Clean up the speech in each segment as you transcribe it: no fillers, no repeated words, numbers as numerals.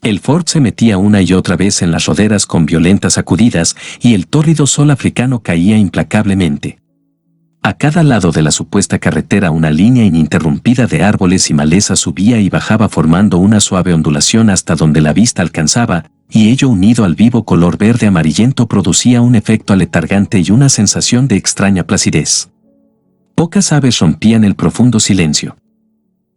El Ford se metía una y otra vez en las roderas con violentas sacudidas y el tórrido sol africano caía implacablemente. A cada lado de la supuesta carretera una línea ininterrumpida de árboles y malezas subía y bajaba formando una suave ondulación hasta donde la vista alcanzaba, y ello unido al vivo color verde amarillento producía un efecto aletargante y una sensación de extraña placidez. Pocas aves rompían el profundo silencio.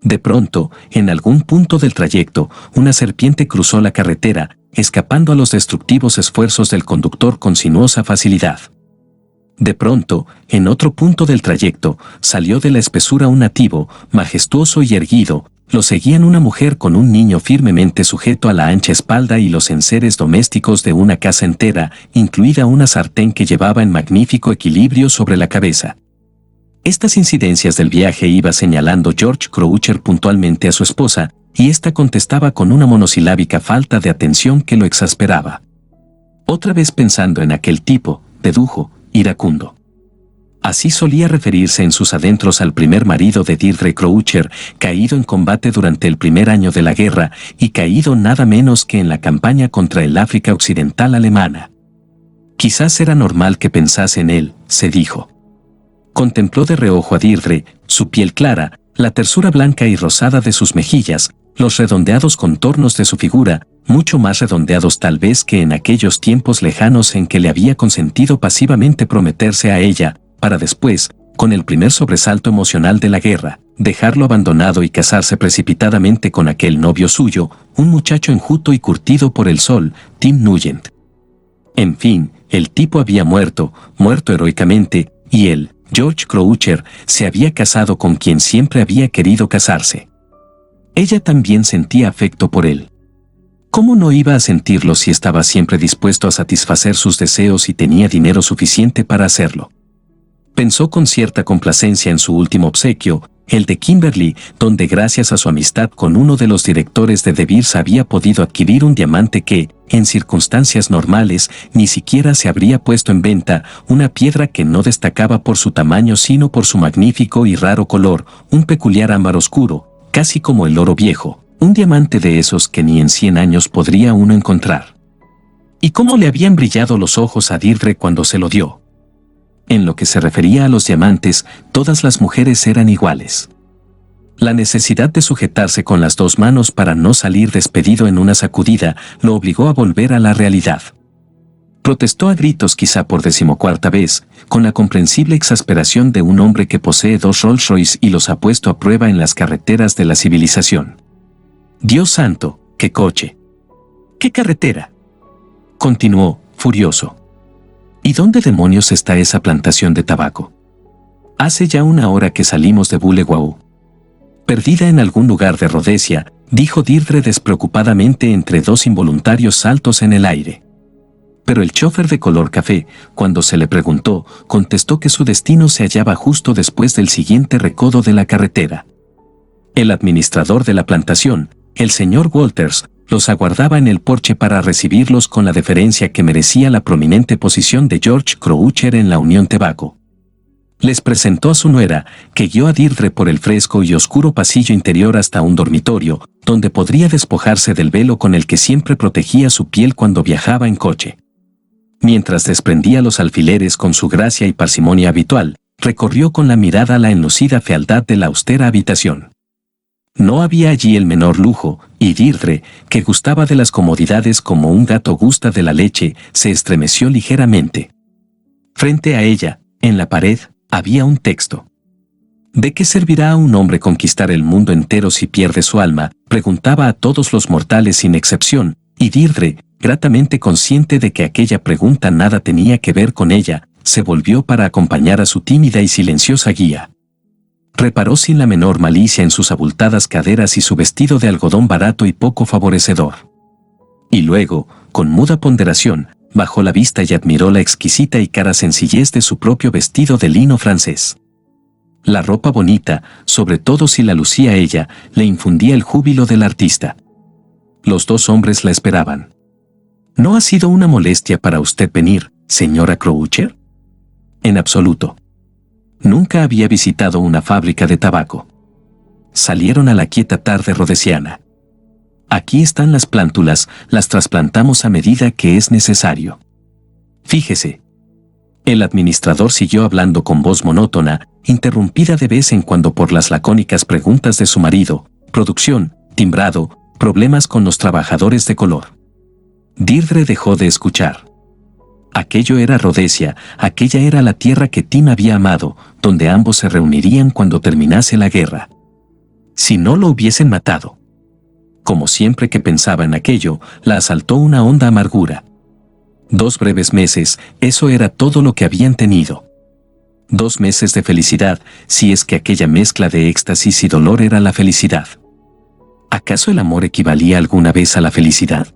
De pronto, en algún punto del trayecto, una serpiente cruzó la carretera, escapando a los destructivos esfuerzos del conductor con sinuosa facilidad. De pronto, en otro punto del trayecto, salió de la espesura un nativo, majestuoso y erguido. Lo seguían una mujer con un niño firmemente sujeto a la ancha espalda y los enseres domésticos de una casa entera, incluida una sartén que llevaba en magnífico equilibrio sobre la cabeza. Estas incidencias del viaje iba señalando George Croucher puntualmente a su esposa, y ésta contestaba con una monosilábica falta de atención que lo exasperaba. Otra vez pensando en aquel tipo, dedujo, iracundo. Así solía referirse en sus adentros al primer marido de Deirdre Croucher, caído en combate durante el primer año de la guerra, y caído nada menos que en la campaña contra el África Occidental alemana. Quizás era normal que pensase en él, se dijo. Contempló de reojo a Deirdre, su piel clara, la tersura blanca y rosada de sus mejillas, los redondeados contornos de su figura, mucho más redondeados tal vez que en aquellos tiempos lejanos en que le había consentido pasivamente prometerse a ella, para después, con el primer sobresalto emocional de la guerra, dejarlo abandonado y casarse precipitadamente con aquel novio suyo, un muchacho enjuto y curtido por el sol, Tim Nugent. En fin, el tipo había muerto heroicamente, y él, George Croucher, se había casado con quien siempre había querido casarse. Ella también sentía afecto por él. ¿Cómo no iba a sentirlo si estaba siempre dispuesto a satisfacer sus deseos y tenía dinero suficiente para hacerlo? Pensó con cierta complacencia en su último obsequio, el de Kimberly, donde gracias a su amistad con uno de los directores de De Beers había podido adquirir un diamante que, en circunstancias normales, ni siquiera se habría puesto en venta, una piedra que no destacaba por su tamaño sino por su magnífico y raro color, un peculiar ámbar oscuro, casi como el oro viejo, un diamante de esos que ni en 100 años podría uno encontrar. ¿Y cómo le habían brillado los ojos a Deirdre cuando se lo dio? En lo que se refería a los diamantes, todas las mujeres eran iguales. La necesidad de sujetarse con las dos manos para no salir despedido en una sacudida lo obligó a volver a la realidad. Protestó a gritos quizá por 14ª vez, con la comprensible exasperación de un hombre que posee 2 Rolls Royce y los ha puesto a prueba en las carreteras de la civilización. Dios santo, qué coche. ¡Qué carretera! Continuó, furioso. ¿Y dónde demonios está esa plantación de tabaco? Hace ya 1 hora que salimos de Buleguau. Perdida en algún lugar de Rodesia, dijo Deirdre despreocupadamente entre 2 involuntarios saltos en el aire. Pero el chofer de color café, cuando se le preguntó, contestó que su destino se hallaba justo después del siguiente recodo de la carretera. El administrador de la plantación, el señor Walters, los aguardaba en el porche para recibirlos con la deferencia que merecía la prominente posición de George Croucher en la Unión Tobacco. Les presentó a su nuera, que guió a Deirdre por el fresco y oscuro pasillo interior hasta un dormitorio, donde podría despojarse del velo con el que siempre protegía su piel cuando viajaba en coche. Mientras desprendía los alfileres con su gracia y parsimonia habitual, recorrió con la mirada la enlucida fealdad de la austera habitación. No había allí el menor lujo, y Deirdre, que gustaba de las comodidades como un gato gusta de la leche, se estremeció ligeramente. Frente a ella, en la pared, había un texto. ¿De qué servirá a un hombre conquistar el mundo entero si pierde su alma?, preguntaba a todos los mortales sin excepción, y Deirdre, gratamente consciente de que aquella pregunta nada tenía que ver con ella, se volvió para acompañar a su tímida y silenciosa guía. Reparó sin la menor malicia en sus abultadas caderas y su vestido de algodón barato y poco favorecedor. Y luego, con muda ponderación, bajó la vista y admiró la exquisita y cara sencillez de su propio vestido de lino francés. La ropa bonita, sobre todo si la lucía ella, le infundía el júbilo del artista. Los 2 hombres la esperaban. ¿No ha sido una molestia para usted venir, señora Croucher? En absoluto. Nunca había visitado una fábrica de tabaco. Salieron a la quieta tarde rodesiana. Aquí están las plántulas, las trasplantamos a medida que es necesario. Fíjese. El administrador siguió hablando con voz monótona, interrumpida de vez en cuando por las lacónicas preguntas de su marido: producción, timbrado, problemas con los trabajadores de color. Deirdre dejó de escuchar. Aquello era Rhodesia, aquella era la tierra que Tim había amado, donde ambos se reunirían cuando terminase la guerra. Si no lo hubiesen matado. Como siempre que pensaba en aquello, la asaltó una honda amargura. 2 breves meses, eso era todo lo que habían tenido. 2 meses de felicidad, si es que aquella mezcla de éxtasis y dolor era la felicidad. ¿Acaso el amor equivalía alguna vez a la felicidad?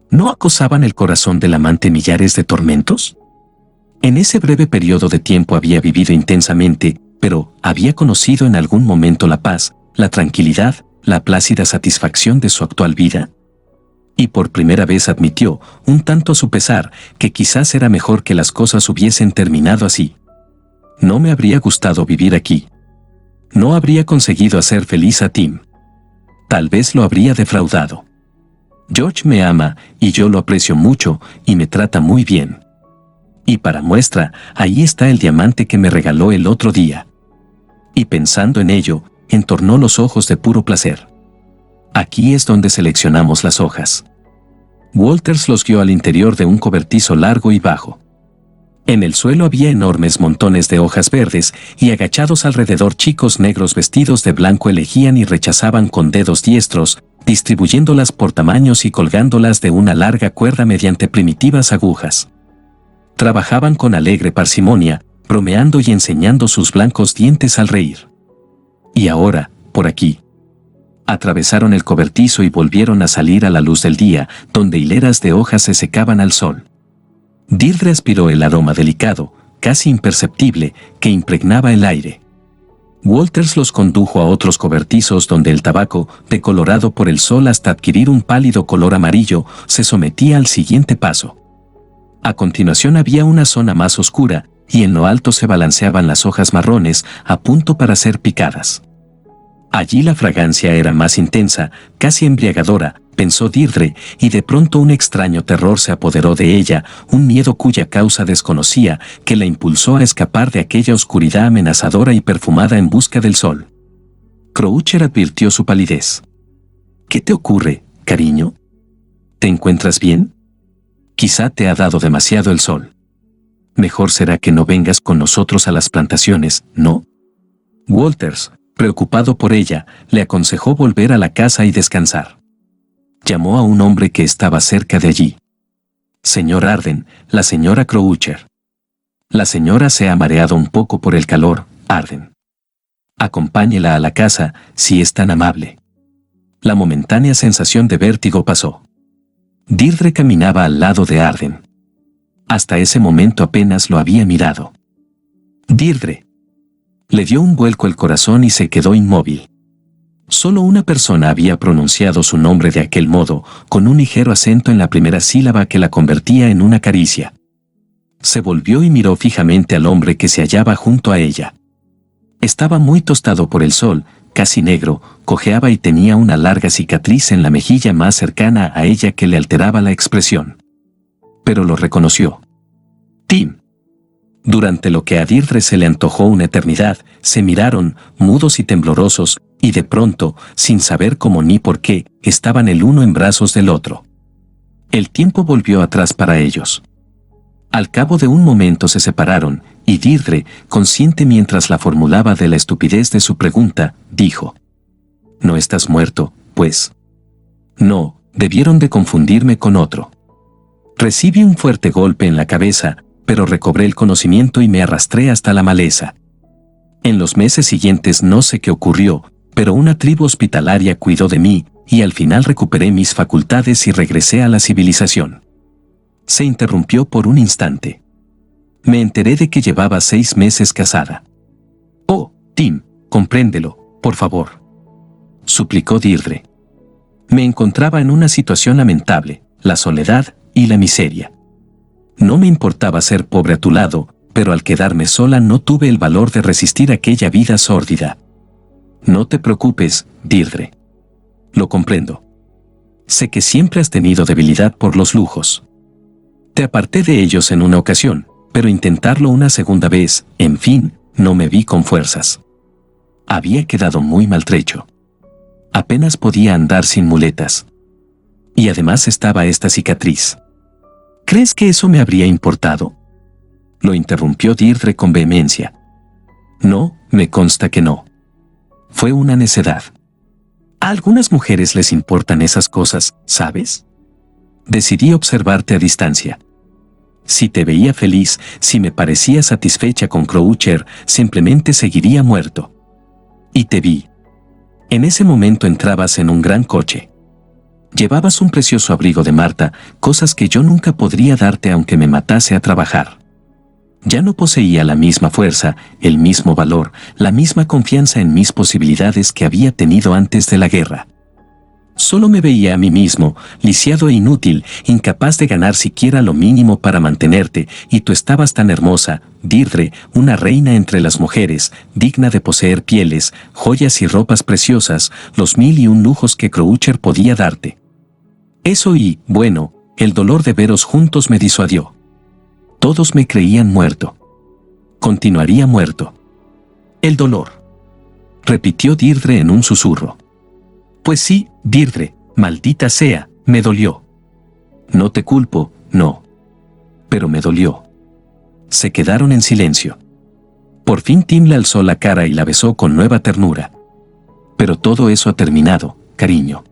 ¿No acosaban el corazón del amante millares de tormentos? En ese breve periodo de tiempo había vivido intensamente, pero había conocido en algún momento la paz, la tranquilidad, la plácida satisfacción de su actual vida. Y por primera vez admitió, un tanto a su pesar, que quizás era mejor que las cosas hubiesen terminado así. No me habría gustado vivir aquí. No habría conseguido hacer feliz a Tim. Tal vez lo habría defraudado. George me ama, y yo lo aprecio mucho, y me trata muy bien. Y para muestra, ahí está el diamante que me regaló el otro día. Y pensando en ello, entornó los ojos de puro placer. Aquí es donde seleccionamos las hojas. Walters los guió al interior de un cobertizo largo y bajo. En el suelo había enormes montones de hojas verdes, y agachados alrededor chicos negros vestidos de blanco elegían y rechazaban con dedos diestros, distribuyéndolas por tamaños y colgándolas de una larga cuerda mediante primitivas agujas. Trabajaban con alegre parsimonia, bromeando y enseñando sus blancos dientes al reír. Y ahora, por aquí. Atravesaron el cobertizo y volvieron a salir a la luz del día, donde hileras de hojas se secaban al sol. Deirdre aspiró el aroma delicado, casi imperceptible, que impregnaba el aire. Walters los condujo a otros cobertizos donde el tabaco, decolorado por el sol hasta adquirir un pálido color amarillo, se sometía al siguiente paso. A continuación había una zona más oscura, y en lo alto se balanceaban las hojas marrones, a punto para ser picadas. Allí la fragancia era más intensa, casi embriagadora, pensó Deirdre, y de pronto un extraño terror se apoderó de ella, un miedo cuya causa desconocía, que la impulsó a escapar de aquella oscuridad amenazadora y perfumada en busca del sol. Croucher advirtió su palidez. ¿Qué te ocurre, cariño? ¿Te encuentras bien? Quizá te ha dado demasiado el sol. Mejor será que no vengas con nosotros a las plantaciones, ¿no? Walters, preocupado por ella, le aconsejó volver a la casa y descansar. Llamó a un hombre que estaba cerca de allí. Señor Arden, la señora Croucher. La señora se ha mareado un poco por el calor, Arden. Acompáñela a la casa, si es tan amable. La momentánea sensación de vértigo pasó. Deirdre caminaba al lado de Arden. Hasta ese momento apenas lo había mirado. Deirdre. Le dio un vuelco el corazón y se quedó inmóvil. Solo una persona había pronunciado su nombre de aquel modo, con un ligero acento en la primera sílaba que la convertía en una caricia. Se volvió y miró fijamente al hombre que se hallaba junto a ella. Estaba muy tostado por el sol, casi negro, cojeaba y tenía una larga cicatriz en la mejilla más cercana a ella que le alteraba la expresión. Pero lo reconoció. Tim. Durante lo que a Deirdre se le antojó una eternidad, se miraron, mudos y temblorosos, y de pronto, sin saber cómo ni por qué, estaban el uno en brazos del otro. El tiempo volvió atrás para ellos. Al cabo de un momento se separaron, y Deirdre, consciente mientras la formulaba de la estupidez de su pregunta, dijo: «¿No estás muerto, pues?» «No, debieron de confundirme con otro». Recibí un fuerte golpe en la cabeza, pero recobré el conocimiento y me arrastré hasta la maleza. En los meses siguientes no sé qué ocurrió, pero una tribu hospitalaria cuidó de mí, y al final recuperé mis facultades y regresé a la civilización. Se interrumpió por un instante. Me enteré de que llevaba 6 meses casada. «Oh, Tim, compréndelo, por favor», suplicó Deirdre. Me encontraba en una situación lamentable, la soledad y la miseria. No me importaba ser pobre a tu lado, pero al quedarme sola no tuve el valor de resistir aquella vida sórdida. No te preocupes, Deirdre. Lo comprendo. Sé que siempre has tenido debilidad por los lujos. Te aparté de ellos en una ocasión, pero intentarlo una segunda vez, en fin, no me vi con fuerzas. Había quedado muy maltrecho. Apenas podía andar sin muletas. Y además estaba esta cicatriz. ¿Crees que eso me habría importado? Lo interrumpió Deirdre con vehemencia. No, me consta que no. Fue una necedad. A algunas mujeres les importan esas cosas, ¿sabes? Decidí observarte a distancia. Si te veía feliz, si me parecía satisfecha con Croucher, simplemente seguiría muerto. Y te vi. En ese momento entrabas en un gran coche. Llevabas un precioso abrigo de Marta, cosas que yo nunca podría darte aunque me matase a trabajar. Ya no poseía la misma fuerza, el mismo valor, la misma confianza en mis posibilidades que había tenido antes de la guerra. Solo me veía a mí mismo, lisiado e inútil, incapaz de ganar siquiera lo mínimo para mantenerte, y tú estabas tan hermosa, Deirdre, una reina entre las mujeres, digna de poseer pieles, joyas y ropas preciosas, los 1001 lujos que Croucher podía darte. Eso y, bueno, el dolor de veros juntos me disuadió. Todos me creían muerto. Continuaría muerto. El dolor. Repitió Deirdre en un susurro. Pues sí, Deirdre, maldita sea, me dolió. No te culpo, no. Pero me dolió. Se quedaron en silencio. Por fin Tim le alzó la cara y la besó con nueva ternura. Pero todo eso ha terminado, cariño.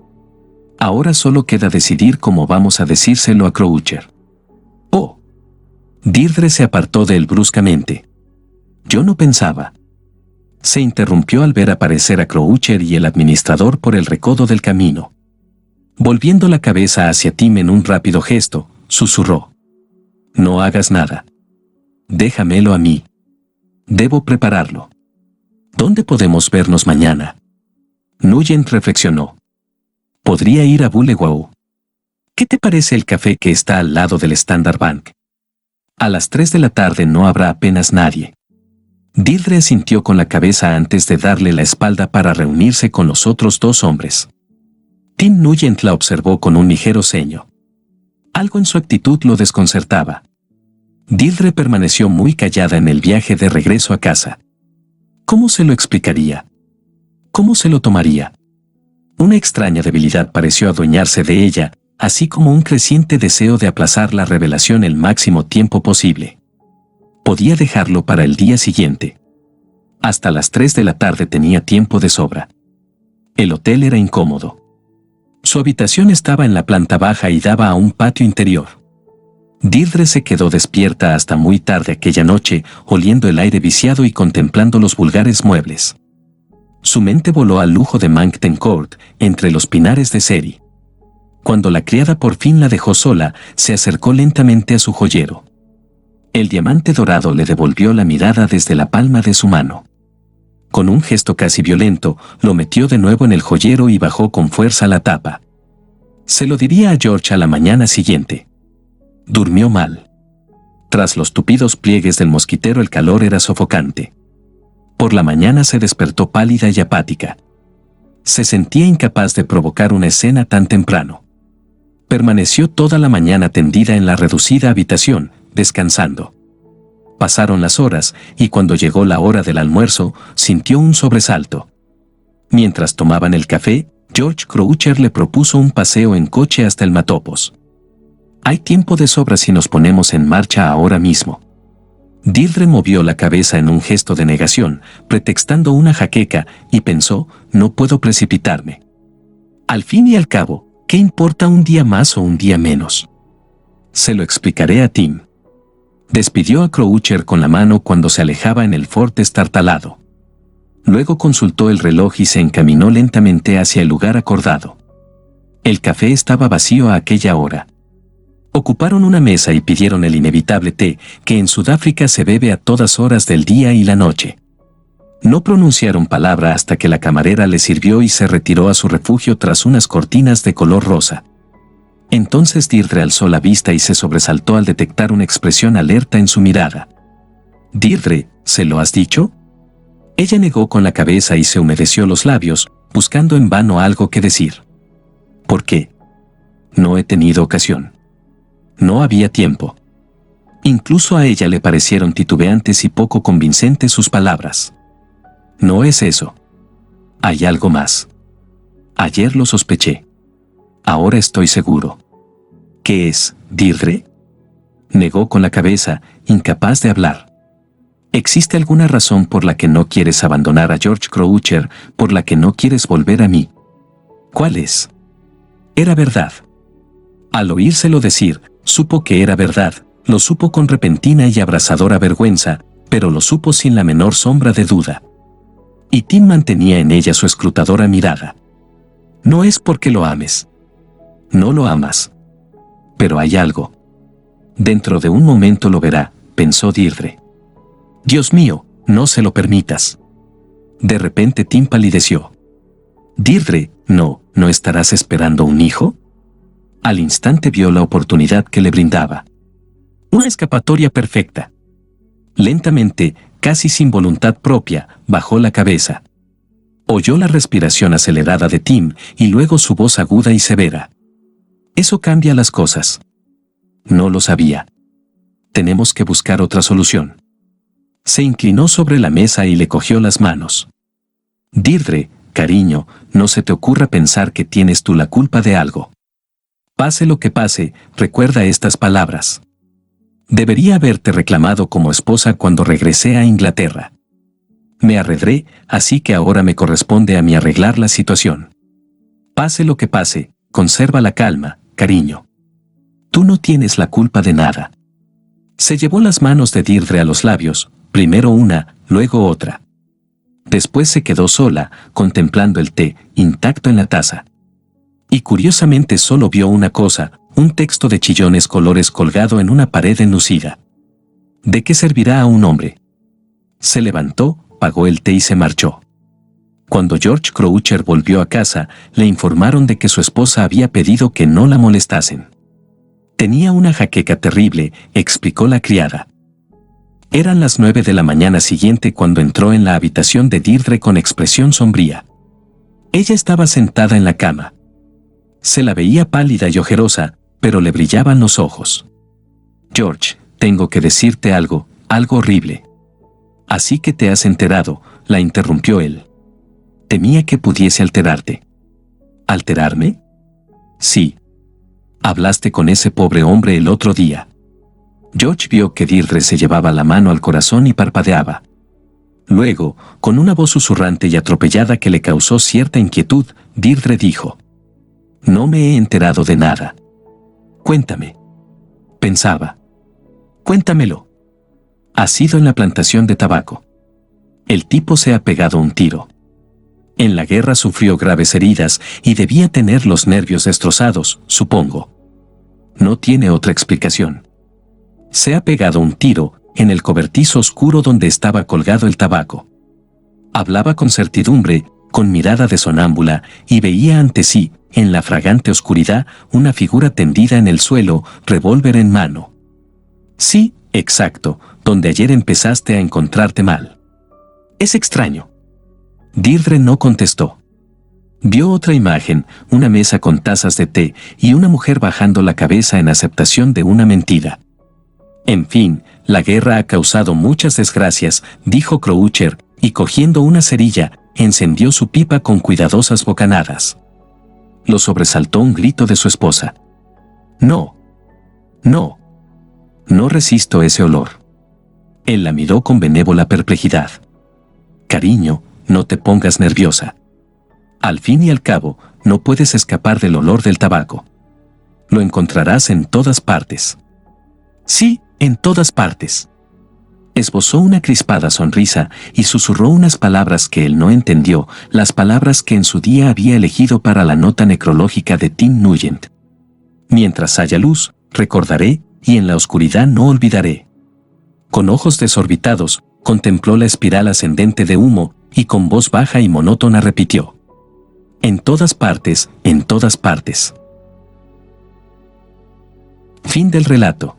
Ahora solo queda decidir cómo vamos a decírselo a Croucher. Oh. Deirdre se apartó de él bruscamente. Yo no pensaba. Se interrumpió al ver aparecer a Croucher y el administrador por el recodo del camino. Volviendo la cabeza hacia Tim en un rápido gesto, susurró. No hagas nada. Déjamelo a mí. Debo prepararlo. ¿Dónde podemos vernos mañana? Nugent reflexionó. Podría ir a Bulewau. ¿Qué te parece el café que está al lado del Standard Bank? A las 3 de la tarde no habrá apenas nadie. Deirdre asintió con la cabeza antes de darle la espalda para reunirse con los otros dos hombres. Tim Nugent la observó con un ligero ceño. Algo en su actitud lo desconcertaba. Deirdre permaneció muy callada en el viaje de regreso a casa. ¿Cómo se lo explicaría? ¿Cómo se lo tomaría? Una extraña debilidad pareció adueñarse de ella, así como un creciente deseo de aplazar la revelación el máximo tiempo posible. Podía dejarlo para el día siguiente. Hasta las 3 de la tarde tenía tiempo de sobra. El hotel era incómodo. Su habitación estaba en la planta baja y daba a un patio interior. Deirdre se quedó despierta hasta muy tarde aquella noche, oliendo el aire viciado y contemplando los vulgares muebles. Su mente voló al lujo de Monkton Court, entre los pinares de Seri. Cuando la criada por fin la dejó sola, se acercó lentamente a su joyero. El diamante dorado le devolvió la mirada desde la palma de su mano. Con un gesto casi violento, lo metió de nuevo en el joyero y bajó con fuerza la tapa. Se lo diría a George a la mañana siguiente. Durmió mal. Tras los tupidos pliegues del mosquitero el calor era sofocante. Por la mañana se despertó pálida y apática. Se sentía incapaz de provocar una escena tan temprano. Permaneció toda la mañana tendida en la reducida habitación, descansando. Pasaron las horas, y cuando llegó la hora del almuerzo, sintió un sobresalto. Mientras tomaban el café, George Croucher le propuso un paseo en coche hasta el Matopos. Hay tiempo de sobra si nos ponemos en marcha ahora mismo. Deirdre movió la cabeza en un gesto de negación, pretextando una jaqueca, y pensó, no puedo precipitarme. Al fin y al cabo, ¿qué importa un día más o un día menos? Se lo explicaré a Tim. Despidió a Croucher con la mano cuando se alejaba en el Ford destartalado. Luego consultó el reloj y se encaminó lentamente hacia el lugar acordado. El café estaba vacío a aquella hora. Ocuparon una mesa y pidieron el inevitable té, que en Sudáfrica se bebe a todas horas del día y la noche. No pronunciaron palabra hasta que la camarera le sirvió y se retiró a su refugio tras unas cortinas de color rosa. Entonces Deirdre alzó la vista y se sobresaltó al detectar una expresión alerta en su mirada. «Deirdre, ¿se lo has dicho?» Ella negó con la cabeza y se humedeció los labios, buscando en vano algo que decir. «¿Por qué?» No he tenido ocasión. No había tiempo. Incluso a ella le parecieron titubeantes y poco convincentes sus palabras. No es eso. Hay algo más. Ayer lo sospeché. Ahora estoy seguro. ¿Qué es, Deirdre? Negó con la cabeza, incapaz de hablar. ¿Existe alguna razón por la que no quieres abandonar a George Croucher, por la que no quieres volver a mí? ¿Cuál es? Era verdad. Al oírselo decir, supo que era verdad, lo supo con repentina y abrasadora vergüenza, pero lo supo sin la menor sombra de duda. Y Tim mantenía en ella su escrutadora mirada. No es porque lo ames. No lo amas. Pero hay algo. Dentro de un momento lo verá, pensó Deirdre. Dios mío, no se lo permitas. De repente Tim palideció. Deirdre, ¿no estarás esperando un hijo? Al instante vio la oportunidad que le brindaba. Una escapatoria perfecta. Lentamente, casi sin voluntad propia, bajó la cabeza. Oyó la respiración acelerada de Tim y luego su voz aguda y severa. Eso cambia las cosas. No lo sabía. Tenemos que buscar otra solución. Se inclinó sobre la mesa y le cogió las manos. Deirdre, cariño, no se te ocurra pensar que tienes tú la culpa de algo. Pase lo que pase, recuerda estas palabras. Debería haberte reclamado como esposa cuando regresé a Inglaterra. Me arredré, así que ahora me corresponde a mí arreglar la situación. Pase lo que pase, conserva la calma, cariño. Tú no tienes la culpa de nada. Se llevó las manos de Deirdre a los labios, primero una, luego otra. Después se quedó sola, contemplando el té, intacto en la taza. Y curiosamente solo vio una cosa, un texto de chillones colores colgado en una pared enlucida. ¿De qué servirá a un hombre? Se levantó, pagó el té y se marchó. Cuando George Croucher volvió a casa, le informaron de que su esposa había pedido que no la molestasen. Tenía una jaqueca terrible, explicó la criada. Eran las 9 de la mañana siguiente cuando entró en la habitación de Deirdre con expresión sombría. Ella estaba sentada en la cama. Se la veía pálida y ojerosa, pero le brillaban los ojos. George, tengo que decirte algo horrible. Así que te has enterado, la interrumpió él. Temía que pudiese alterarte. ¿Alterarme? Sí. Hablaste con ese pobre hombre el otro día. George vio que Deirdre se llevaba la mano al corazón y parpadeaba. Luego, con una voz susurrante y atropellada que le causó cierta inquietud, Deirdre dijo: No me he enterado de nada. Cuéntame. Pensaba. Cuéntamelo. Ha sido en la plantación de tabaco. El tipo se ha pegado un tiro. En la guerra sufrió graves heridas y debía tener los nervios destrozados, supongo. No tiene otra explicación. Se ha pegado un tiro en el cobertizo oscuro donde estaba colgado el tabaco. Hablaba con certidumbre, con mirada de sonámbula, y veía ante sí, en la fragante oscuridad, una figura tendida en el suelo, revólver en mano. Sí, exacto, donde ayer empezaste a encontrarte mal. Es extraño. Deirdre no contestó. Vio otra imagen, una mesa con tazas de té y una mujer bajando la cabeza en aceptación de una mentira. En fin, la guerra ha causado muchas desgracias, dijo Croucher, y cogiendo una cerilla, encendió su pipa con cuidadosas bocanadas. Lo sobresaltó un grito de su esposa. No. No. No resisto ese olor. Él la miró con benévola perplejidad. Cariño, no te pongas nerviosa. Al fin y al cabo, no puedes escapar del olor del tabaco. Lo encontrarás en todas partes. Sí, en todas partes. Esbozó una crispada sonrisa y susurró unas palabras que él no entendió, las palabras que en su día había elegido para la nota necrológica de Tim Nugent. Mientras haya luz, recordaré, y en la oscuridad no olvidaré. Con ojos desorbitados, contempló la espiral ascendente de humo, y con voz baja y monótona repitió: En todas partes, en todas partes. Fin del relato.